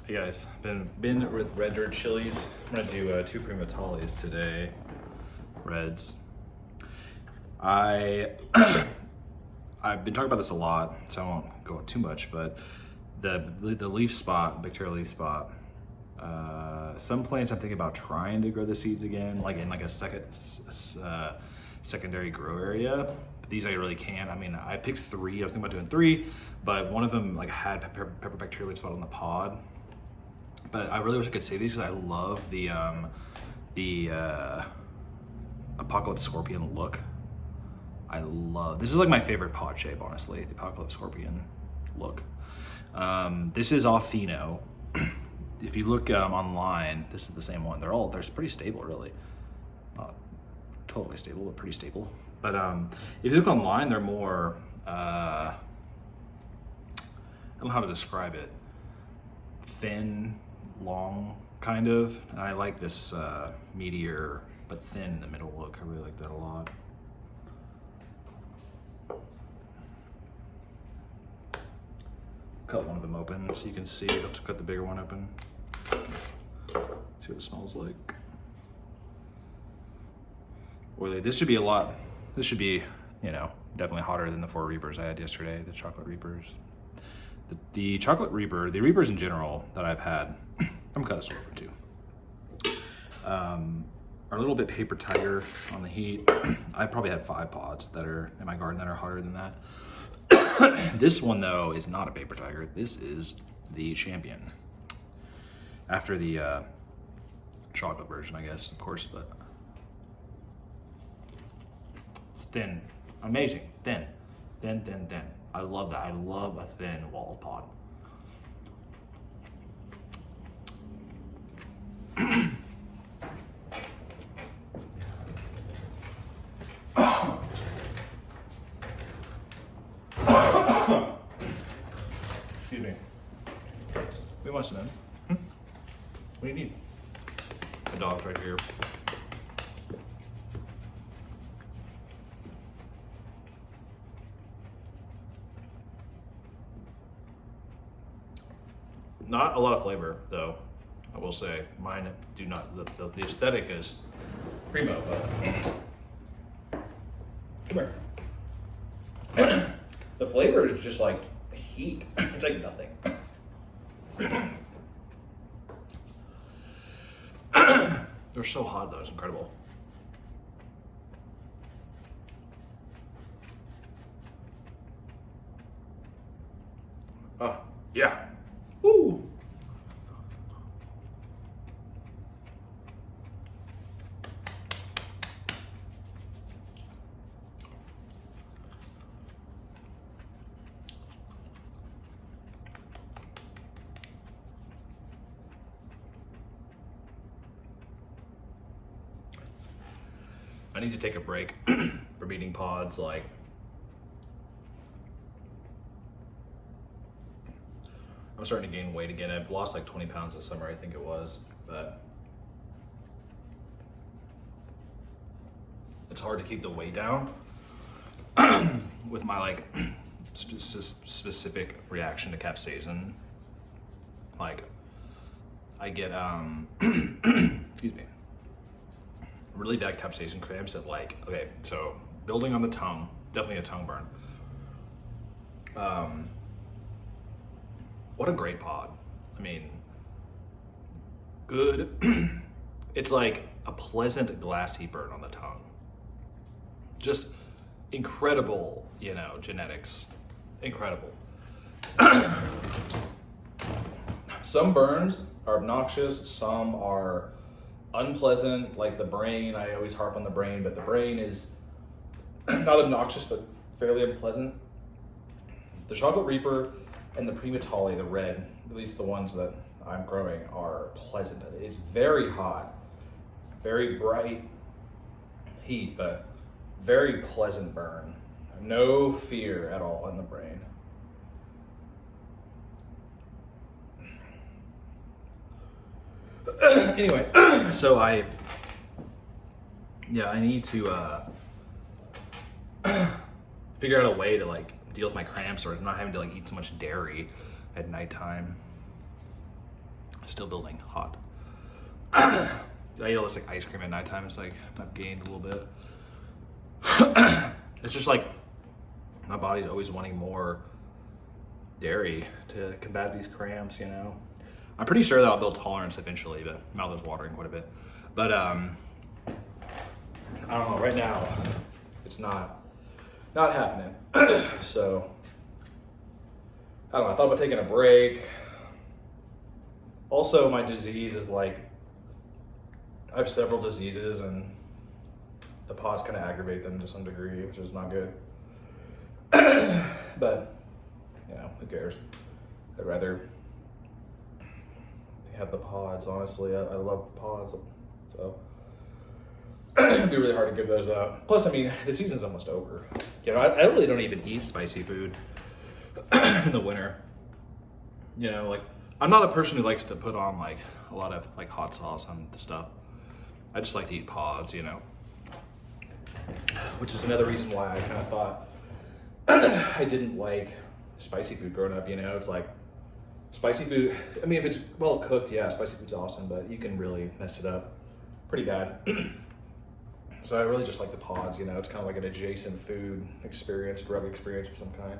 Hey guys, been with red dirt chilies. I'm gonna do 2 Primotaliis today, reds. I've been talking about this a lot, so I won't go too much. But the leaf spot, bacterial leaf spot. Some plants I'm thinking about trying to grow the seeds again, like in like a secondary grow area. But these I really can't. I mean, I picked 3. I was thinking about doing 3, but one of them like had pepper bacterial leaf spot on the pod. But I really wish I could say these because I love the Apocalypse Scorpion look. I love, this is like my favorite pod shape, honestly, the Apocalypse Scorpion look. This is off Pheno. If you look online, this is the same one. They're pretty stable, really. Not totally stable, but pretty stable. But if you look online, they're more, I don't know how to describe it. Thin, long, kind of. And I like this meteor, but thin in the middle look. I really like that a lot. Cut one of them open so you can see. I'll cut the bigger one open. See what it smells like. Oily. This should be you know, definitely hotter than the 4 Reapers I had yesterday, the chocolate Reapers. The chocolate Reaper, the Reapers in general that I've had, I'm gonna cut this one open too, are a little bit paper tighter on the heat. I probably had 5 pods that are in my garden that are hotter than that. This one though is not a paper tiger. This is the Champion. After the chocolate version, I guess, of course, but thin, amazing, thin. I love that. I love a thin walled pod. Excuse me. We want some in. What do you need? The dog's right here. Not a lot of flavor, though, I will say. Mine do not, the aesthetic is primo, but come here. The flavor is just like heat. It's like nothing. They're so hot though, it's incredible. Oh, yeah. Woo! I need to take a break from eating pods. Like, I'm starting to gain weight again. I've lost like 20 pounds this summer, I think it was, but it's hard to keep the weight down with my like specific reaction to capsaicin. Like, I get excuse me, really bad capsaicin cramps at like, okay, so building on the tongue, definitely a tongue burn. What a great pod. I mean, good. It's like a pleasant glassy burn on the tongue. Just incredible, you know, genetics. Incredible. Some burns are obnoxious, some are unpleasant, like the brain. I always harp on the brain, but the brain is not obnoxious, but fairly unpleasant. The chocolate Reaper and the Primotaliis, the red, at least the ones that I'm growing, are pleasant. It's very hot, very bright heat, but very pleasant burn. No fear at all in the brain. Anyway, so I need to figure out a way to like deal with my cramps or not having to like eat so much dairy at nighttime. Still building hot. I eat all this like ice cream at nighttime. It's like I've gained a little bit. It's just like my body's always wanting more dairy to combat these cramps, you know. I'm pretty sure that I'll build tolerance eventually, but my mouth is watering quite a bit. But I don't know, right now it's not happening. So I don't know, I thought about taking a break. Also, my disease is like, I have several diseases and the pods kind of aggravate them to some degree, which is not good. But, you know, who cares? I'd rather have the pods, honestly. I love pods, so it'd be really hard to give those up. Plus, I mean, the season's almost over. You know, I really don't even eat spicy food in the winter. You know, like, I'm not a person who likes to put on like a lot of like hot sauce on the stuff. I just like to eat pods, you know. Which is another reason why I kind of thought I didn't like spicy food growing up, you know. It's like spicy food, I mean, if it's well cooked, yeah, spicy food's awesome, but you can really mess it up pretty bad. So I really just like the pods, you know. It's kind of like an adjacent food experience, drug experience of some kind.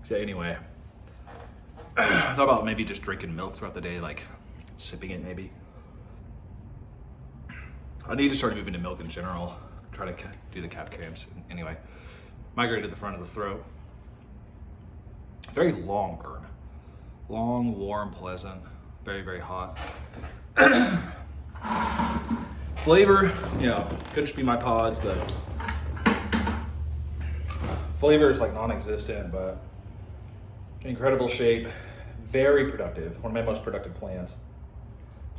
So anyway, I thought about maybe just drinking milk throughout the day, like sipping it maybe. I need to start moving to milk in general, try to do the calf cramps. Anyway, migrated to the front of the throat. Very long burn. Long, warm, pleasant, very, very hot. Flavor, you know, could just be my pods, but flavor is like non-existent, but incredible shape, very productive, one of my most productive plants.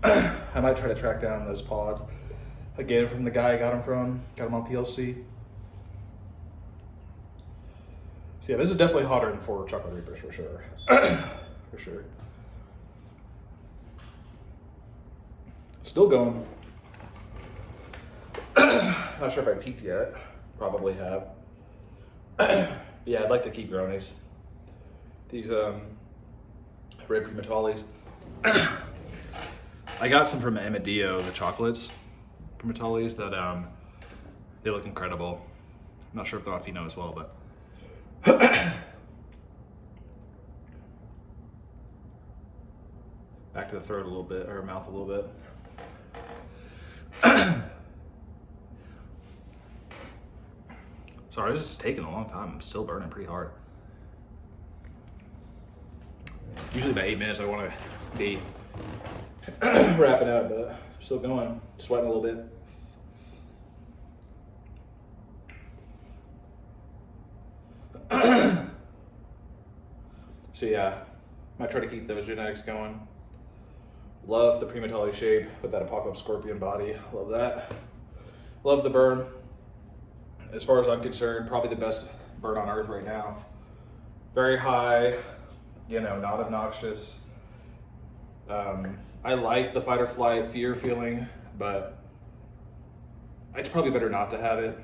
I might try to track down those pods again from the guy I got them on PLC. So yeah, this is definitely hotter than 4 chocolate reapers for sure. For sure. Still going. Not sure if I peaked yet. Probably have. Yeah, I'd like to keep growing these. These red Primotaliis. I got some from Amadio, the chocolates, Primotaliis, that they look incredible. I'm not sure if they're off Pheno as well, but back to the throat a little bit, or mouth a little bit. Sorry, this is taking a long time. I'm still burning pretty hard. Usually about 8 minutes I want to be wrapping up, but still going, sweating a little bit. So yeah, might try to keep those genetics going. Love the Primotaliis shape with that Apocalypse Scorpion body. Love that. Love the burn. As far as I'm concerned, probably the best burn on earth right now. Very high, you know, not obnoxious. I like the fight or flight fear feeling, but it's probably better not to have it.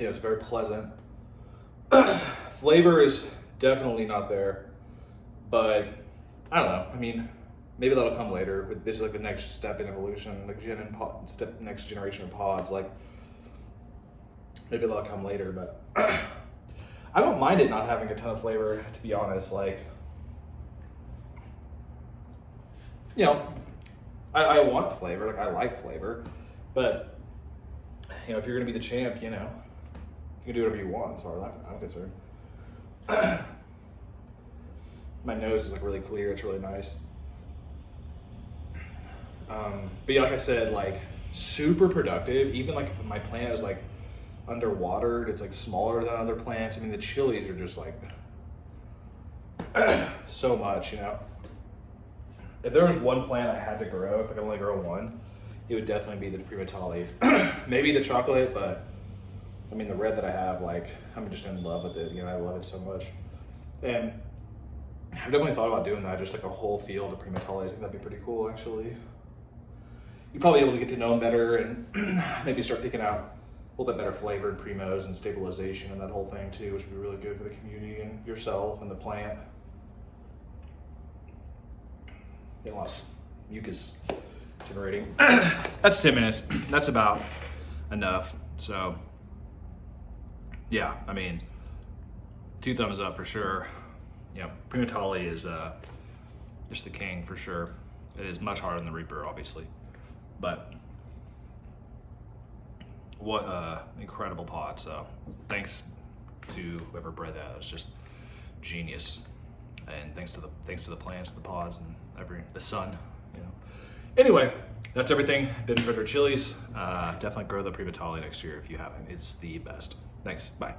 Yeah, it's very pleasant. Flavor is definitely not there, but I don't know. I mean, maybe that'll come later. This is like the next step in evolution, like next generation of pods. Like maybe that'll come later, but I don't mind it not having a ton of flavor, to be honest. Like, you know, I want flavor. Like I like flavor, but you know, if you're gonna be the champ, you know, you can do whatever you want. As far as I'm concerned. My nose is like really clear. It's really nice. But yeah, like I said, like super productive. Even like my plant is like underwatered. It's like smaller than other plants. I mean, the chilies are just like so much, you know. If there was one plant I had to grow, if I could only grow one, it would definitely be the Primotaliis. Maybe the chocolate, but I mean the red that I have, like I'm just in love with it. You know, I love it so much. And I've definitely thought about doing that, just like a whole field of Primotaliis. I think that'd be pretty cool, actually. You'd probably be able to get to know them better and maybe start picking out little bit better flavor and primos and stabilization and that whole thing too, which would be really good for the community and yourself and the plant. Get lots mucus generating. That's 10 minutes. That's about enough. So yeah, I mean, 2 thumbs up for sure. Yeah, Primotaliis is just the king for sure. It is much harder than the Reaper, obviously, but what incredible pod. So thanks to whoever bred that. It's just genius, and thanks to the plants, the pods, and the sun. You know. Anyway, that's everything. Been for chilies. Definitely grow the Primotaliis next year if you haven't. It's the best. Thanks. Bye.